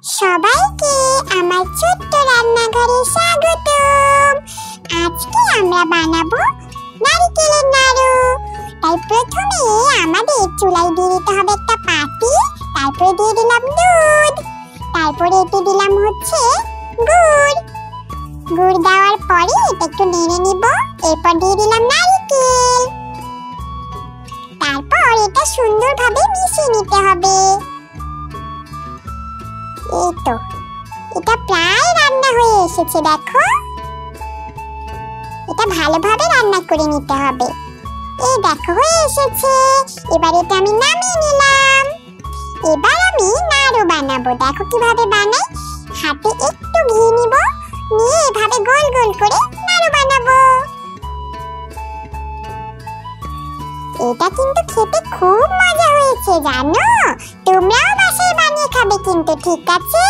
সবাইকে আমার ছোট্ট রান্নাঘরে স্বাগতম। আজকে আমরা বানাবো নারকেলের নাড়ু। তাই প্রথমে আমাদের চুলায় দিয়ে দিতে হবে একটা পাতি, তারপরে দিয়ে দিলাম দুধ, তারপরে এতে দিলাম হচ্ছে গুড়। গুড় দেওয়ার পরে এটা একটু নেড়ে নিব, এরপর দিয়ে দিলাম নারকেল। তারপর এটা সুন্দরভাবে মিশিয়ে নিতে হবে। এই তো, এটা প্রায় রান্না হয়ে এসেছে, দেখো। এটা ভালোভাবে রান্না করে নিতে হবে। এই দেখো হয়ে এসেছে। এবার এটা আমি নামিয়ে নিলাম। এবার আমি নাড়ু বানাবো। দেখো কিভাবে বানাই। হাতে একটু ঘি নিব, নিয়ে এভাবে গোল গোল করে নাড়ু বানাবো। এটা কিন্তু খেতে খুব মজা হয়েছে, জানো। তোমরাও বাসায় বানিয়ে খাবে কিন্তু, ঠিক আছে?